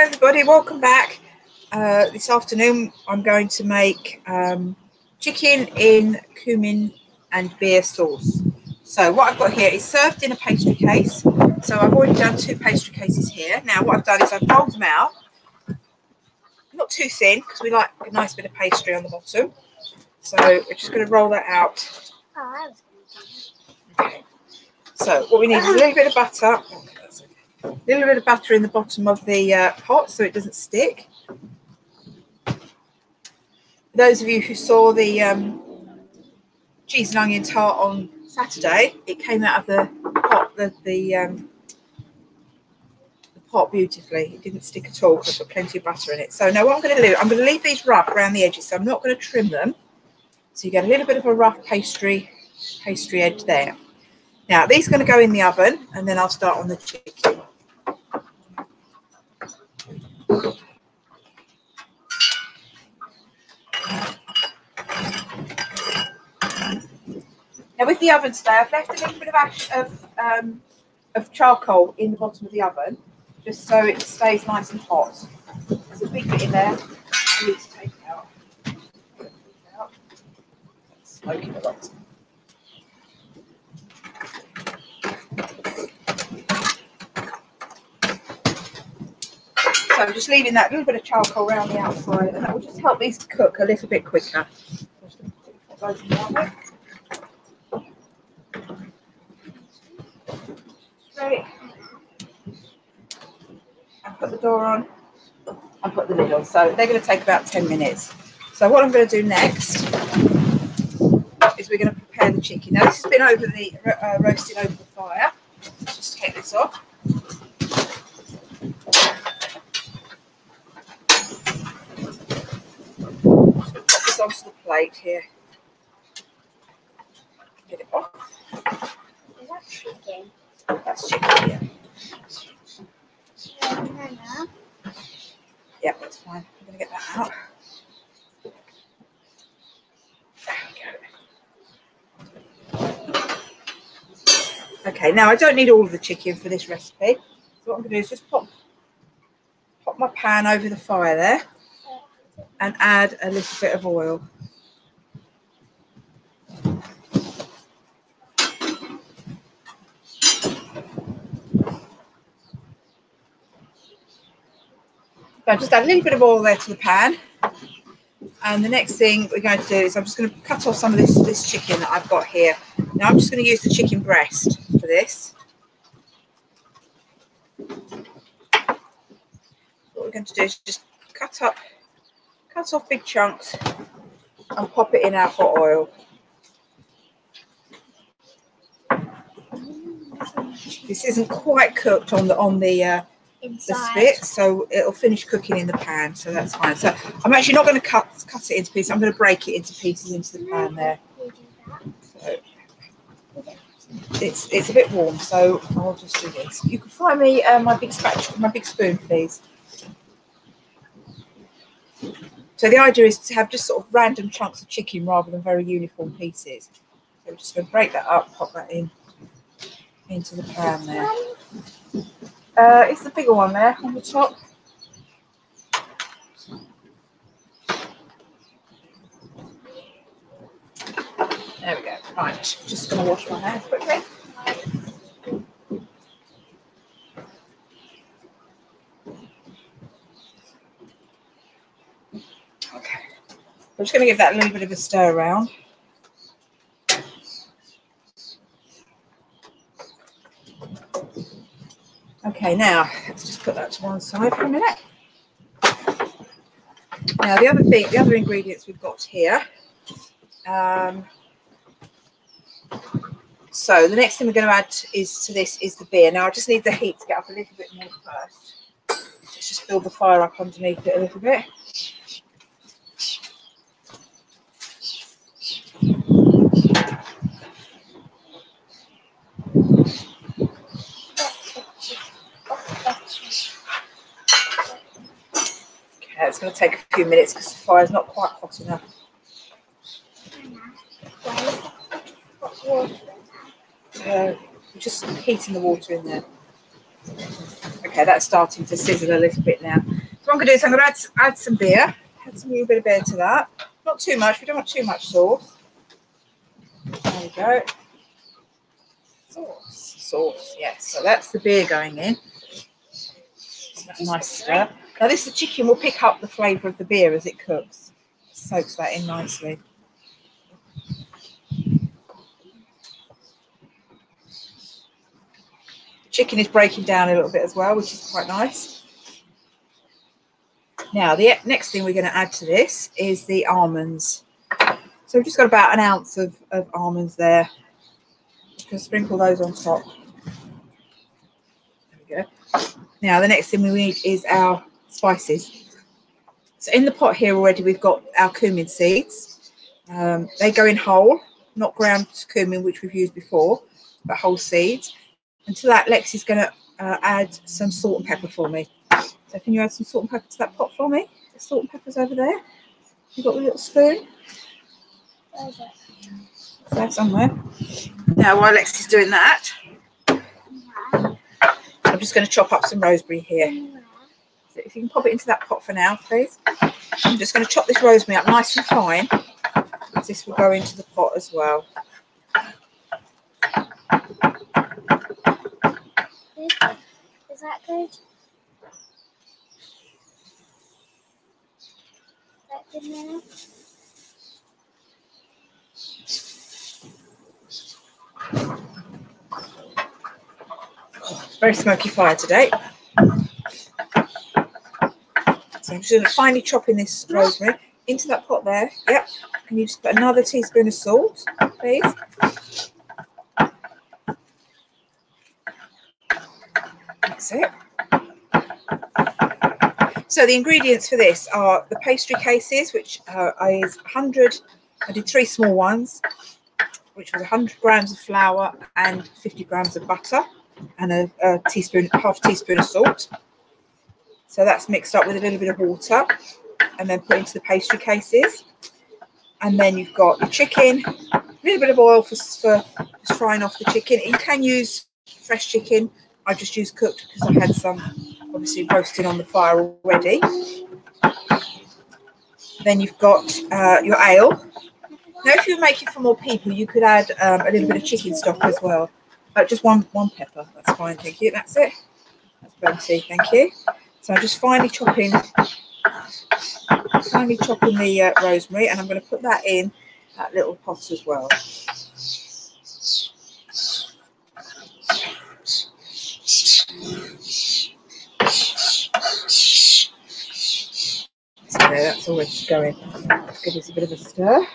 everybody, welcome back. This afternoon I'm going to make chicken in cumin and beer sauce. So what I've got here is served in a pastry case. So I've already done 2 pastry cases here. Now what I've done is I've rolled them out, not too thin because we like a nice bit of pastry on the bottom. So we're just going to roll that out. Okay. So what we need is a little bit of butter. A little bit of butter in the bottom of the pot so it doesn't stick. For those of you who saw the cheese and onion tart on Saturday, it came out of the pot, the pot beautifully. It didn't stick at all because I put plenty of butter in it. So now what I'm going to do, I'm going to leave these rough around the edges. So I'm not going to trim them. So you get a little bit of a rough pastry edge there. Now these are going to go in the oven and then I'll start on the chicken. Now with the oven today, I've left a little bit of ash of charcoal in the bottom of the oven, just so it stays nice and hot. There's a big bit in there I need to take out. It's smoking a lot. So I'm just leaving that little bit of charcoal around the outside, and that will just help these to cook a little bit quicker. Ready. And put the door on and put the lid on. So they're going to take about 10 minutes. So what I'm going to do next is we're going to prepare the chicken. Now this has been over the roasted over the fire. Let's just take this off. Put this onto the plate here. Get it off. Is that chicken? That's chicken, yeah. Yeah, that's fine. I'm going to get that out. There we go. Okay, now I don't need all of the chicken for this recipe. So what I'm going to do is just pop my pan over the fire there and add a little bit of oil. So I just add a little bit of oil there to the pan. And the next thing we're going to do is I'm just going to cut off some of this chicken that I've got here. Now I'm just going to use the chicken breast for this. What we're going to do is just cut off big chunks and pop it in our hot oil. This isn't quite cooked on the spit, so it'll finish cooking in the pan, so that's fine. So I'm actually not going to cut it into pieces. I'm going to break it into pieces into the pan there. So it's a bit warm, so I'll just do this. You can find me my big spoon, please. So the idea is to have just sort of random chunks of chicken rather than very uniform pieces. So we're just going to break that up, pop that into the pan there. It's the bigger one there on the top. There we go. Right, just going to wash my hands quickly. Okay, I'm just going to give that a little bit of a stir around. Okay, now let's just put that to one side for a minute. Now the other ingredients we've got here. So the next thing we're going to add to this is the beer. Now I just need the heat to get up a little bit more first. Let's just build the fire up underneath it a little bit. Okay, it's going to take a few minutes because the fire's not quite hot enough. Just heating the water in there. Okay. Okay, that's starting to sizzle a little bit now. So what I'm going to do is I'm going to add some beer. Add some little bit of beer to that. Not too much. We don't want too much sauce. There we go. Sauce. Yes. So that's the beer going in. That's a nice stir. Now the chicken will pick up the flavour of the beer as it cooks. Soaks that in nicely. The chicken is breaking down a little bit as well, which is quite nice. Now the next thing we're going to add to this is the almonds. So we've just got about an ounce of almonds there. Just going to sprinkle those on top. There we go. Now the next thing we need is our spices. So in the pot here already we've got our cumin seeds. They go in whole, not ground cumin which we've used before, but whole seeds. And to that Lex is going to add some salt and pepper for me. So can you add some salt and pepper to that pot for me? The salt and pepper's over there. You've got the little spoon. So somewhere. Now while Lex is doing that, I'm just going to chop up some rosemary here. So if you can pop it into that pot for now, please. I'm just going to chop this rosemary up nice and fine. This will go into the pot as well. Is that good? Is that good now? It's very smoky fire today. So I'm just going to finely chop in this rosemary into that pot there. Yep. Can you just put another teaspoon of salt, please? That's it. So the ingredients for this are the pastry cases, which is 100. I did 3 small ones, which was 100 grams of flour and 50 grams of butter, and a teaspoon, half teaspoon of salt. So that's mixed up with a little bit of water, and then put into the pastry cases. And then you've got your chicken, a little bit of oil for just frying off the chicken. You can use fresh chicken. I just used cooked because I had some obviously roasting on the fire already. Then you've got your ale. Now, if you're making for more people, you could add a little bit of chicken stock as well. Just one pepper. That's fine, thank you. That's it. That's plenty, thank you. So I'm just finely chopping the rosemary, and I'm going to put that in that little pot as well. So there, that's all it's going. Give this a bit of a stir.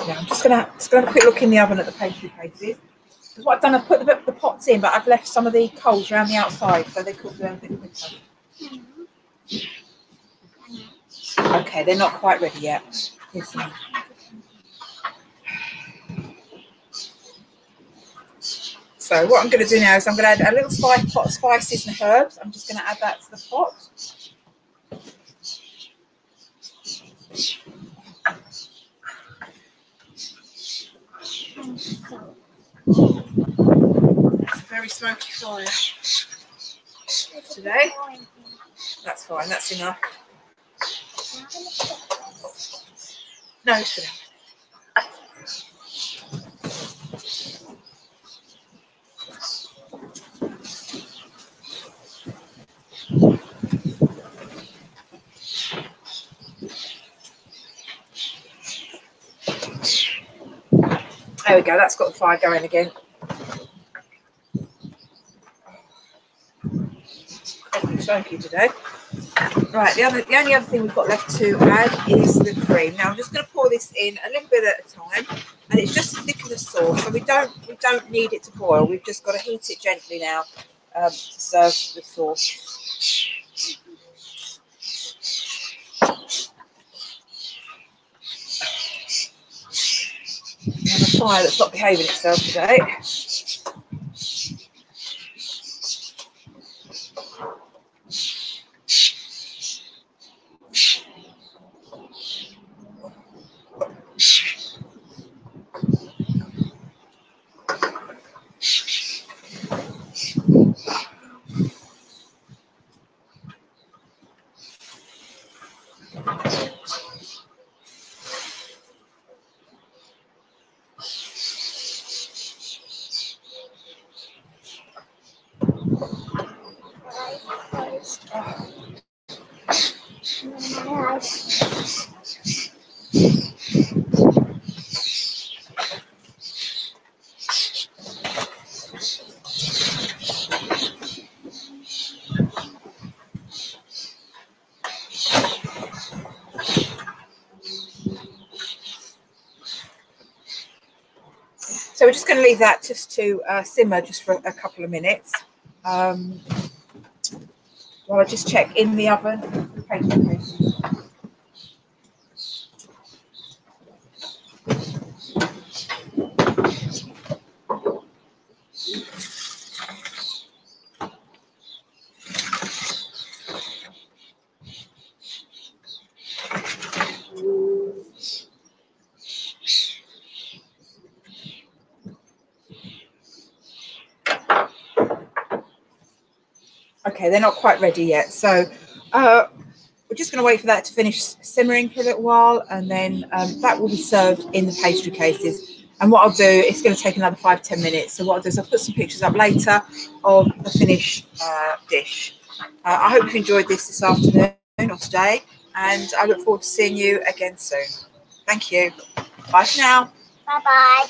Now I'm just gonna have a quick look in the oven at the pastry cases. Because what I've done, I've put the pots in, but I've left some of the coals around the outside, so they cook a little bit quicker. Okay, they're not quite ready yet. Yes, ma'am. So what I'm going to do now is I'm going to add a little pot of spices and herbs. I'm just going to add that to the pot. It's a very smoky fire today. That's fine, that's enough. No, it's enough. There we go, that's got the fire going again. Quite smoky today. Right, the only other thing we've got left to add is the cream. Now I'm just going to pour this in a little bit at a time, and it's just to thicken the sauce. So we don't need it to boil. We've just got to heat it gently now to serve the sauce. fire that's not behaving itself today. So we're just going to leave that just to simmer just for a couple of minutes. While I just check in the oven. Okay, they're not quite ready yet. So we're just going to wait for that to finish simmering for a little while, and then that will be served in the pastry cases. And what I'll do, it's going to take another 5-10 minutes. So what I'll do is I'll put some pictures up later of the finished dish. I hope you've enjoyed this afternoon or today, and I look forward to seeing you again soon. Thank you. Bye for now. Bye-bye.